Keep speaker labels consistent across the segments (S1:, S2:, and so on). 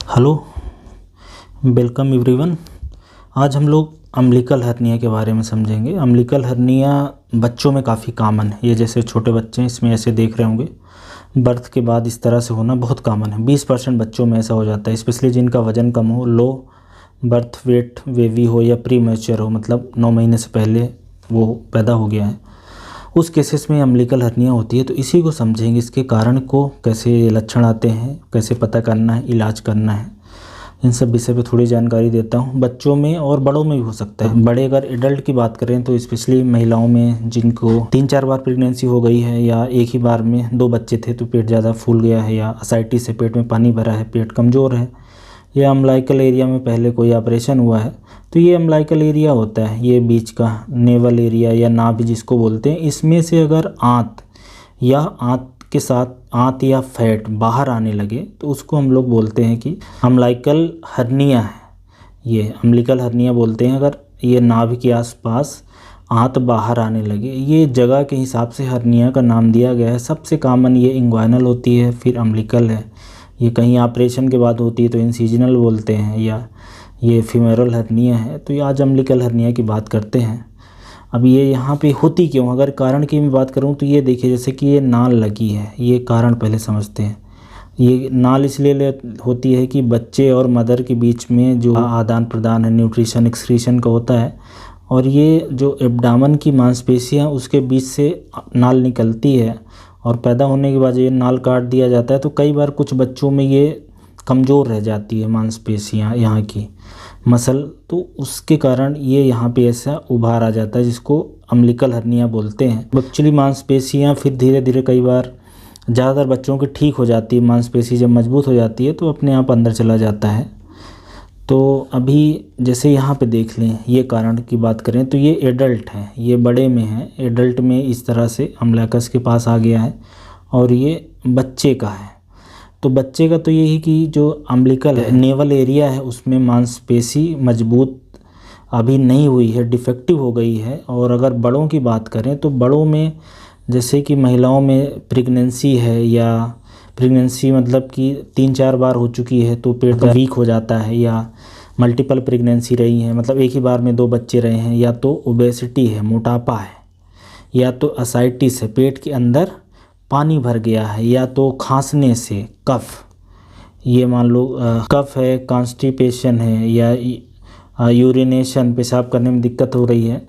S1: Hello, welcome everyone. आज हम लोग अम्बिलिकल हर्निया के बारे में समझेंगे। अम्बिलिकल हर्निया बच्चों में काफ़ी कॉमन है। ये जैसे छोटे बच्चे हैं इसमें ऐसे देख रहे होंगे, बर्थ के बाद इस तरह से होना बहुत कॉमन है। 20% बच्चों में ऐसा हो जाता है, स्पेशली जिनका वज़न कम हो, लो बर्थ वेट बेबी हो या प्री मैच्योर हो, मतलब 9 महीने से पहले वो पैदा हो गया है, उस केसेस में अम्बिलिकल हर्निया होती है। तो इसी को समझेंगे, इसके कारण को, कैसे ये लक्षण आते हैं, कैसे पता करना है, इलाज करना है, इन सब विषय पे थोड़ी जानकारी देता हूँ। बच्चों में और बड़ों में भी हो सकता है। बड़े अगर एडल्ट की बात करें तो स्पेशली महिलाओं में जिनको 3-4 बार प्रेगनेंसी हो गई है या एक ही बार में 2 बच्चे थे तो पेट ज़्यादा फूल गया है, या असाइटिस से पेट में पानी भरा है, पेट कमज़ोर है, या अम्बिलिकल एरिया में पहले कोई ऑपरेशन हुआ है, तो ये अम्बिलिकल एरिया होता है। ये बीच का नेवल एरिया या नाभि जिसको बोलते हैं, इसमें से अगर आंत या आंत के साथ आंत या फैट बाहर आने लगे तो उसको हम लोग बोलते हैं कि अम्बिलिकल हर्निया है। ये अम्बिलिकल हर्निया बोलते हैं अगर ये नाभि के आसपास आंत बाहर आने लगे। ये जगह के हिसाब से हर्निया का नाम दिया गया है। सबसे कॉमन ये इंग्वाइनल होती है, फिर अम्बिलिकल है। ये कहीं ऑपरेशन के बाद होती है तो इंसिजनल बोलते हैं, या ये फीमोरल हर्निया है। तो ये आज अम्बिलिकल हर्निया की बात करते हैं। अब ये यहाँ पे होती क्यों, अगर कारण की मैं बात करूँ तो ये देखिए, जैसे कि ये नाल लगी है, ये कारण पहले समझते हैं। ये नाल इसलिए होती है कि बच्चे और मदर के बीच में जो आदान प्रदान है न्यूट्रिशन एक्सक्रीशन का होता है, और ये जो एब्डामन की मांसपेशियाँ उसके बीच से नाल निकलती है, और पैदा होने के बाद ये नाल काट दिया जाता है। तो कई बार कुछ बच्चों में ये कमज़ोर रह जाती है मांसपेशियाँ, यहाँ की मसल, तो उसके कारण ये यहाँ पे ऐसा उभार आ जाता है जिसको अम्बिलिकल हर्निया बोलते हैं। एक्चुअली मांसपेशियाँ फिर धीरे धीरे कई बार ज़्यादातर बच्चों की ठीक हो जाती है। मांसपेशी जब मजबूत हो जाती है तो अपने आप अंदर चला जाता है। तो अभी जैसे यहाँ पे देख लें, ये कारण की बात करें तो ये एडल्ट है, ये बड़े में है। एडल्ट में इस तरह से अम्बिलिकस के पास आ गया है, और ये बच्चे का है। तो बच्चे का तो यही कि जो अम्बिलिकल नेवल एरिया है उसमें मांसपेशी मजबूत अभी नहीं हुई है, डिफेक्टिव हो गई है। और अगर बड़ों की बात करें तो बड़ों में जैसे कि महिलाओं में प्रेगनेंसी है, या प्रेगनेंसी मतलब कि 3-4 बार हो चुकी है तो पेट वीक हो जाता है, या मल्टीपल प्रेगनेंसी रही है, मतलब एक ही बार में 2 बच्चे रहे हैं, या तो ओबेसिटी है, मोटापा है, या तो असाइटिस है, पेट के अंदर पानी भर गया है, या तो खांसने से कफ, ये मान लो कफ है, कॉन्स्टिपेशन है, या यूरिनेशन पेशाब करने में दिक्कत हो रही है।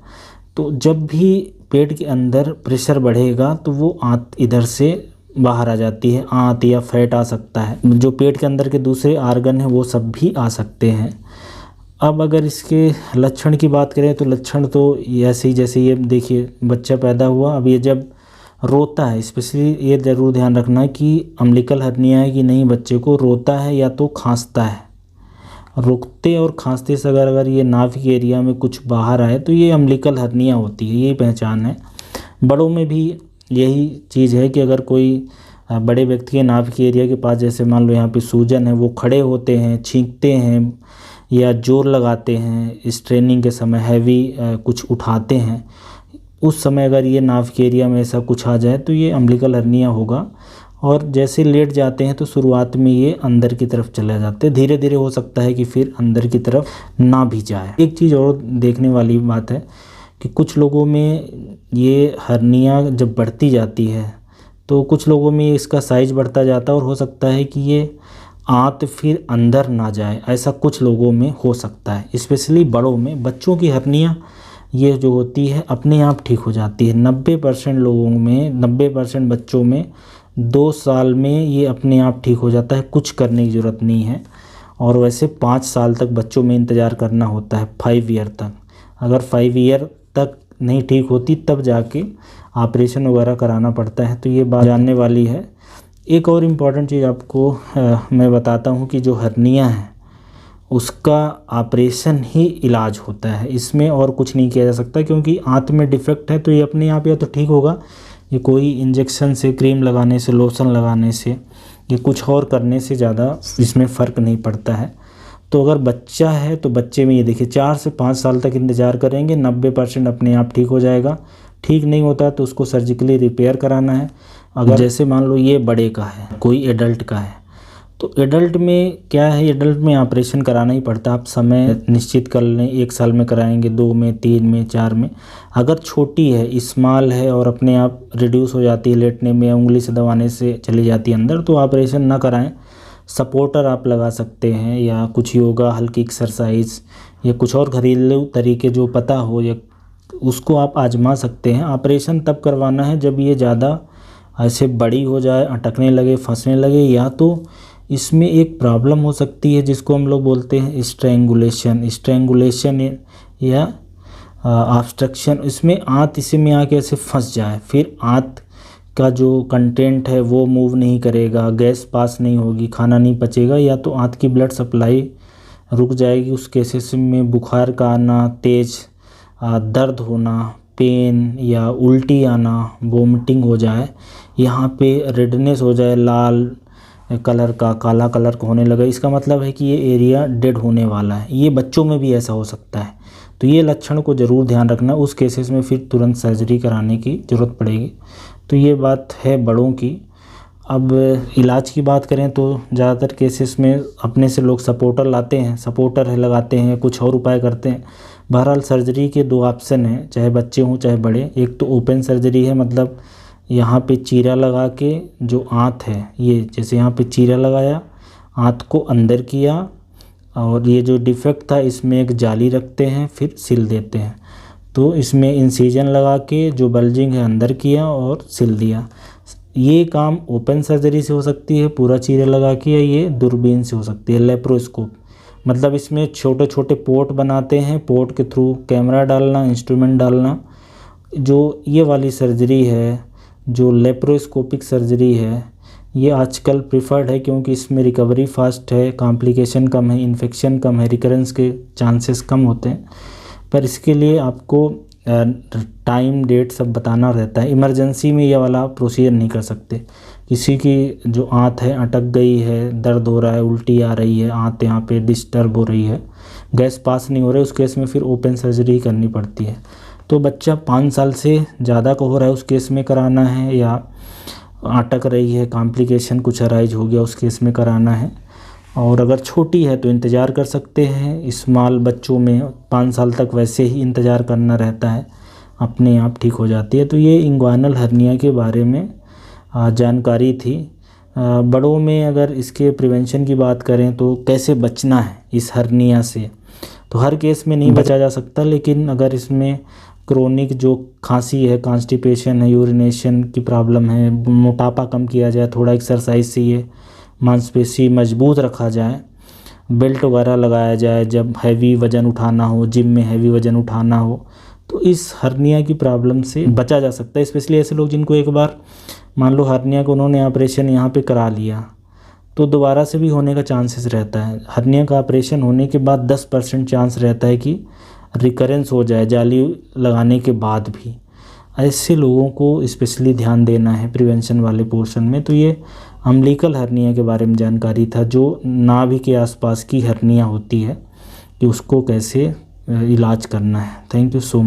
S1: तो जब भी पेट के अंदर प्रेशर बढ़ेगा तो वो आंत इधर से बाहर आ जाती है। आंत या फैट आ सकता है, जो पेट के अंदर के दूसरे आर्गन हैं वो सब भी आ सकते हैं। अब अगर इसके लक्षण की बात करें तो लक्षण तो ऐसे ही, जैसे ये देखिए बच्चा पैदा हुआ, अब ये जब रोता है, स्पेशली ये ज़रूर ध्यान रखना है कि अम्बिलिकल हर्निया है कि नहीं, बच्चे को रोता है या तो खांसता है। रोकते और खांसते से अगर ये नाभि के एरिया में कुछ बाहर आए तो ये अम्बिलिकल हर्निया होती है, यही पहचान है। बड़ों में भी यही चीज़ है कि अगर कोई बड़े व्यक्ति के नाभि के एरिया के पास, जैसे मान लो यहाँ पे सूजन है, वो खड़े होते हैं, छींकते हैं या जोर लगाते हैं, स्ट्रेनिंग के समय हैवी कुछ उठाते हैं, उस समय अगर ये नाभि के एरिया में ऐसा कुछ आ जाए तो ये अम्बिलिकल हर्निया होगा। और जैसे लेट जाते हैं तो शुरुआत में ये अंदर की तरफ चले जाते हैं, धीरे धीरे हो सकता है कि फिर अंदर की तरफ ना भी जाए। एक चीज़ और देखने वाली बात है कि कुछ लोगों में ये हर्निया जब बढ़ती जाती है तो कुछ लोगों में इसका साइज बढ़ता जाता है, और हो सकता है कि ये आंत फिर अंदर ना जाए, ऐसा कुछ लोगों में हो सकता है। स्पेशली बड़ों में, बच्चों की हर्निया ये जो होती है अपने आप ठीक हो जाती है। 90% लोगों में, 90% बच्चों में 2 साल में ये अपने आप ठीक हो जाता है, कुछ करने की ज़रूरत नहीं है। और वैसे 5 साल तक बच्चों में इंतज़ार करना होता है, 5 ईयर तक। अगर 5 ईयर तक नहीं ठीक होती तब जाके ऑपरेशन वगैरह कराना पड़ता है। तो ये बात जानने वाली है। एक और इम्पॉर्टेंट चीज़ आपको मैं बताता हूँ कि जो हर्निया है उसका ऑपरेशन ही इलाज होता है, इसमें और कुछ नहीं किया जा सकता, क्योंकि आंत में डिफेक्ट है तो ये अपने आप या तो ठीक होगा, ये कोई इंजेक्शन से, क्रीम लगाने से, लोशन लगाने से, ये कुछ और करने से ज़्यादा इसमें फ़र्क नहीं पड़ता है। तो अगर बच्चा है तो बच्चे में ये देखिए 4 से 5 साल तक इंतज़ार करेंगे, 90% अपने आप ठीक हो जाएगा। ठीक नहीं होता तो उसको सर्जिकली रिपेयर कराना है। अगर जैसे मान लो ये बड़े का है, कोई एडल्ट का है, तो एडल्ट में क्या है, एडल्ट में ऑपरेशन कराना ही पड़ता है। आप समय निश्चित कर लें, 1 साल में कराएंगे, 2 में, 3 में, 4 में। अगर छोटी है, स्मॉल है और अपने आप रिड्यूस हो जाती है लेटने में, उंगली से दबाने से चली जाती है अंदर, तो ऑपरेशन ना कराएं। सपोर्टर आप लगा सकते हैं या कुछ योगा, हल्की एक्सरसाइज या कुछ और घरेलू तरीके जो पता हो, या उसको आप आजमा सकते हैं। ऑपरेशन तब करवाना है जब ये ज़्यादा ऐसे बड़ी हो जाए, अटकने लगे, फंसने लगे, या तो इसमें एक प्रॉब्लम हो सकती है जिसको हम लोग बोलते हैं स्ट्रैंगुलेशन या ऑब्स्ट्रक्शन। इसमें आंत इसी में आके ऐसे फंस जाए, फिर आंत का जो कंटेंट है वो मूव नहीं करेगा, गैस पास नहीं होगी, खाना नहीं पचेगा, या तो आंत की ब्लड सप्लाई रुक जाएगी। उस केसेस में बुखार का आना, तेज़ दर्द होना, पेन या उल्टी आना, वोमिटिंग हो जाए, यहाँ पे रेडनेस हो जाए, लाल कलर का, काला कलर का होने लगा, इसका मतलब है कि ये एरिया डेड होने वाला है। ये बच्चों में भी ऐसा हो सकता है, तो ये लक्षण को ज़रूर ध्यान रखना। उस केसेस में फिर तुरंत सर्जरी कराने की ज़रूरत पड़ेगी। तो ये बात है बड़ों की। अब इलाज की बात करें तो ज़्यादातर केसेस में अपने से लोग सपोर्टर लाते हैं, सपोर्टर है लगाते हैं, कुछ और उपाय करते हैं। बहरहाल सर्जरी के 2 ऑप्शन हैं, चाहे बच्चे हों चाहे बड़े। एक तो ओपन सर्जरी है, मतलब यहाँ पे चीरा लगा के जो आंत है, ये जैसे यहाँ पे चीरा लगाया, आंत को अंदर किया, और ये जो डिफेक्ट था इसमें एक जाली रखते हैं, फिर सिल देते हैं। तो इसमें इंसिजन लगा के जो बल्जिंग है अंदर किया और सिल दिया। ये काम ओपन सर्जरी से हो सकती है, पूरा चीरा लगा के, या ये दूरबीन से हो सकती है, लेप्रोस्कोप। मतलब इसमें छोटे छोटे पोर्ट बनाते हैं, पोर्ट के थ्रू कैमरा डालना, इंस्ट्रूमेंट डालना। जो ये वाली सर्जरी है, जो लेप्रोस्कोपिक सर्जरी है, ये आजकल प्रिफर्ड है क्योंकि इसमें रिकवरी फास्ट है, कॉम्प्लिकेशन कम है, इन्फेक्शन कम है, रिकरेंस के चांसेस कम होते हैं। पर इसके लिए आपको टाइम डेट सब बताना रहता है। इमरजेंसी में ये वाला प्रोसीजर नहीं कर सकते। किसी की जो आंत है अटक गई है, दर्द हो रहा है, उल्टी आ रही है, आंत यहाँ पे डिस्टर्ब हो रही है, गैस पास नहीं हो रहा है, उस केस में फिर ओपन सर्जरी करनी पड़ती है। तो बच्चा 5 साल से ज़्यादा का हो रहा है उस केस में कराना है, या अटक रही है, कॉम्प्लिकेशन कुछ अराइज हो गया, उस केस में कराना है। और अगर छोटी है तो इंतज़ार कर सकते हैं। स्मॉल बच्चों में 5 साल तक वैसे ही इंतज़ार करना रहता है, अपने आप ठीक हो जाती है। तो ये इंग्वानल हर्निया के बारे में जानकारी थी। बड़ों में अगर इसके प्रिवेंशन की बात करें तो कैसे बचना है इस हर्निया से, तो हर केस में नहीं बचा जा सकता, लेकिन अगर इसमें क्रोनिक जो खांसी है, कॉन्स्टिपेशन है, यूरिनेशन की प्रॉब्लम है, मोटापा कम किया जाए, थोड़ा एक्सरसाइज से ये मांसपेशी मजबूत रखा जाए, बेल्ट वगैरह लगाया जाए जब हैवी वज़न उठाना हो, जिम में हैवी वज़न उठाना हो, तो इस हर्निया की प्रॉब्लम से बचा जा सकता है। स्पेशली ऐसे लोग जिनको एक बार मान लो हर्निया को उन्होंने ऑपरेशन यहाँ पे करा लिया, तो दोबारा से भी होने का चांसेस रहता है। हर्निया का ऑपरेशन होने के बाद 10% चांस रहता है कि रिकरेंस हो जाए जाली लगाने के बाद भी। ऐसे लोगों को स्पेशली ध्यान देना है प्रिवेंशन वाले पोर्शन में। तो ये अम्बिलिकल हर्निया के बारे में जानकारी था, जो नाभि के आसपास की हर्निया होती है कि उसको कैसे इलाज करना है। Thank you so much.